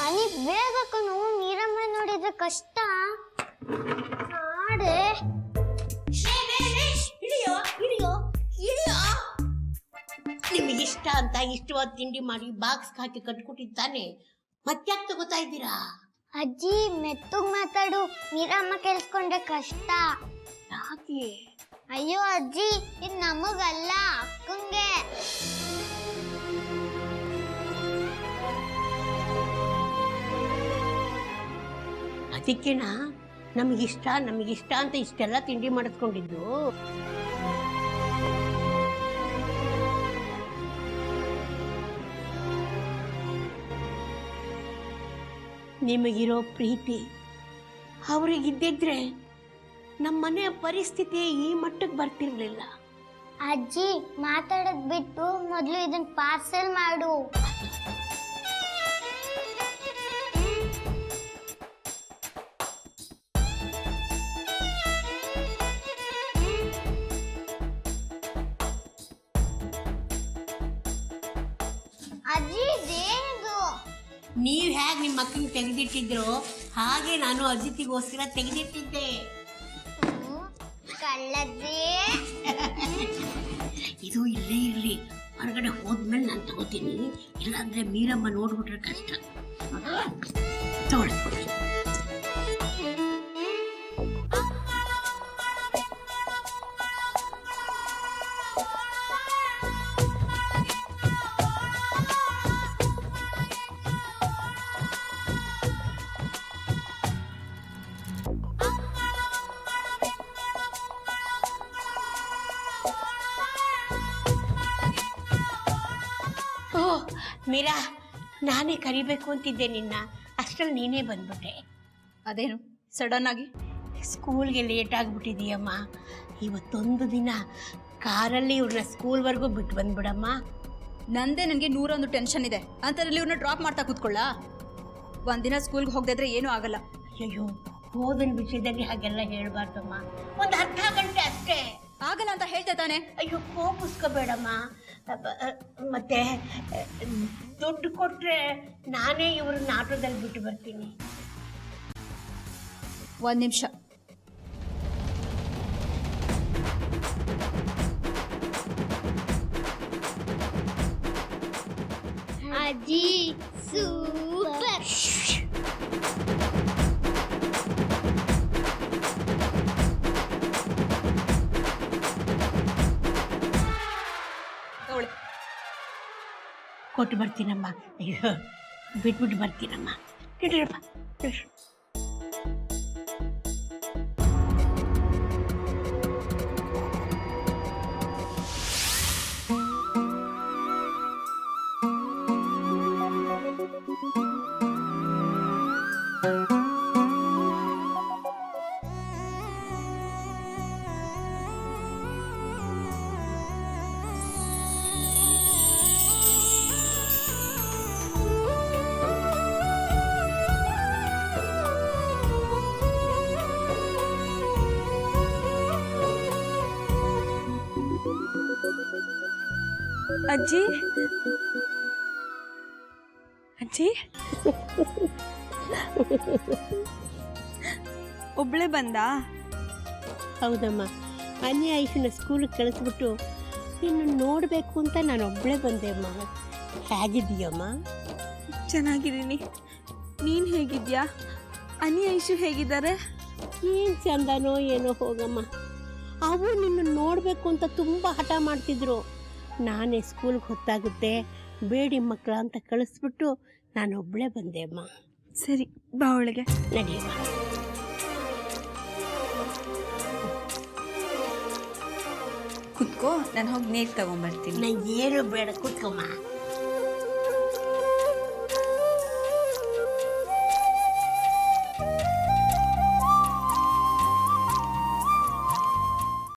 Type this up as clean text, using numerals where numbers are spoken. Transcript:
ಅನಿ ಬೇಗ ಕಣು, ನೀರಮ್ಮ ನೋಡಿದ್ರೆ ಕಷ್ಟ. ಆಡೆ ಇಳಿಯೋ ಇಳಿಯೋ ಇಳಿಯೋ. ನಿಮಗೆ ಇಷ್ಟ ಅಂತ ಇಷ್ಟವಾದ ತಿಂಡಿ ಮಾಡಿ ಬಾಕ್ಸ್ ಹಾಕಿ ಕಟ್ಕೊಟ್ಟಿದ್ದಾನೆ, ಮತ್ತ್ಯಾಕೆ ತಗೋತಾ ಇದ್ದೀರಾ? ಅಜ್ಜಿ ಮೆತ್ತಗ್ ಮಾತಾಡು, ನೀರಮ್ಮ ಕೇಳಿಸ್ಕೊಂಡ್ರೆ ಕಷ್ಟ. ಯಾಕೆ? ಅಯ್ಯೋ ಅಜ್ಜಿ, ಇದು ನಮಗಲ್ಲ, ಅಕ್ಕಂಗೆ. ಅದಕ್ಕೆನಾ ನಮಗಿಷ್ಟ ಅಂತ ಇಷ್ಟೆಲ್ಲ ತಿಂಡಿ ಮಾಡಿಸ್ಕೊಂಡಿದ್ದು? ನಿಮಗಿರೋ ಪ್ರೀತಿ ಅವರಿಗಿದ್ದಿದ್ರೆ ನಮ್ಮ ಮನೆಯ ಪರಿಸ್ಥಿತಿ ಈ ಮಟ್ಟಕ್ಕೆ ಬರ್ತಿರ್ಲಿಲ್ಲ. ಅಜ್ಜಿ ಮಾತಾಡೋದ್ ಬಿಟ್ಟು ಮೊದಲು ಇದನ್ನ ಪಾರ್ಸೆಲ್ ಮಾಡು. ಅಜ್ಜಿ ಇದೇನಿದು? ನೀವು ಹೇಗೆ ನಿಮ್ಮ ಮಕ್ಕಳಿಗೆ ತೆಗೆದಿಟ್ಟಿದ್ರು ಹಾಗೆ ನಾನು ಅಜಿತಿಗೋಸ್ಕರ ತೆಗೆದಿಟ್ಟಿದ್ದೆ. ಕಳ್ಳಜ್ಜಿ, ಇದು ಇಲ್ಲೇ ಇರಲಿ, ಹೊರಗಡೆ ಹೋದ್ಮೇಲೆ ನಾನು ತಗೋತೀನಿ, ಇಲ್ಲಾಂದ್ರೆ ಮೀರಮ್ಮ ನೋಡ್ಬಿಟ್ರೆ ಕಷ್ಟ. ತಗೊಳ್ಳಿ. ಮೀರಾ, ನಾನೇ ಕರಿಬೇಕು ಅಂತಿದ್ದೆ ನಿನ್ನ, ಅಷ್ಟರಲ್ಲಿ ನೀನೇ ಬಂದ್ಬಿಟ್ಟೆ. ಅದೇನು ಸಡನ್ ಆಗಿ? ಸ್ಕೂಲ್ಗೆ ಲೇಟ್ ಆಗಿಬಿಟ್ಟಿದೀಯಮ್ಮ, ಇವತ್ತೊಂದು ದಿನ ಕಾರಲ್ಲಿ ಇವ್ರನ್ನ ಸ್ಕೂಲ್ವರೆಗೂ ಬಿಟ್ಟು ಬಂದ್ಬಿಡಮ್ಮ. ನಂದೇ ನನಗೆ 101 ಟೆನ್ಷನ್ ಇದೆ, ಅಂತರಲ್ಲಿ ಇವ್ರನ್ನ ಡ್ರಾಪ್ ಮಾಡ್ತಾ ಕೂತ್ಕೊಳ್ಳ? ಒಂದಿನ ಸ್ಕೂಲ್ಗೆ ಹೋಗದಿದ್ರೆ ಏನೂ ಆಗಲ್ಲ. ಅಯ್ಯೋ, ಓದಿನ ವಿಷಯದಲ್ಲಿ ಹಾಗೆಲ್ಲ ಹೇಳ್ಬಾರ್ದಮ್ಮ, ಒಂದು ಅರ್ಧ ಗಂಟೆ ಅಷ್ಟೇ. ಆಗಲ್ಲ ಅಂತ ಹೇಳ್ತೆ ತಾನೆ? ಅಯ್ಯೋ, ಕೋಪಿಸ್ಕೋಬೇಡಮ್ಮ. ಮತ್ತೆ ದುಡ್ಡು ಕೊಟ್ರೆ ನಾನೇ ಇವ್ರನ್ನ ಆಟೋದಲ್ಲಿ ಬಿಟ್ಟು ಬರ್ತೀನಿ. ಒಂದು ನಿಮಿಷ. ಅಜ್ಜಿ ಸೂಪರ್. ಕೊಟ್ಟು ಬರ್ತೀನಮ್ಮ. ಅಯ್ಯೋ, ಬಿಟ್ಬಿಟ್ಟು ಬರ್ತೀನಮ್ಮ. ನಡೀರಪ್ಪ. ಅಜ್ಜಿ ಅಜ್ಜಿ ಒಬ್ಳೆ ಬಂದಾ? ಹೌದಮ್ಮ, ಅನ್ಯ ಆಯುಷನ ಸ್ಕೂಲಿಗೆ ಕಳಿಸ್ಬಿಟ್ಟು ಇನ್ನು ನೋಡಬೇಕು ಅಂತ ನಾನು ಒಬ್ಬಳೇ ಬಂದೆ ಅಮ್ಮ. ಹೇಗಿದ್ದೀಯಮ್ಮ? ಚೆನ್ನಾಗಿದ್ದೀನಿ. ನೀನು ಹೇಗಿದ್ಯಾ? ಅನಿ ಐಶು ಹೇಗಿದ್ದಾರೆ? ಏನು ಚಂದನೋ ಏನೋ ಹೋಗಮ್ಮ. ಅವು ನಿನ್ನ ನೋಡಬೇಕು ಅಂತ ತುಂಬ ಹಠ ಮಾಡ್ತಿದ್ರು. ನಾನೇ ಸ್ಕೂಲ್ಗೆ ಹೊತ್ತಾಗುತ್ತೆ ಬೇಡಿ ಮಕ್ಕಳ ಅಂತ ಕಳಿಸ್ಬಿಟ್ಟು ನಾನು ಒಬ್ಬಳೇ ಬಂದೆ ಅಮ್ಮ. ಸರಿ, ಬಾ ಒಳಗೆ. ನಡಿಯಮ್ಮ. ಕುತ್ಕೋ, ನಾನು ಹೋಗಿ ನೀರು ತಗೊಂಬರ್ತೀನಿ. ನಾನು ಏನು ಬೇಡ, ಕೂತ್ಕೊಮ್ಮ.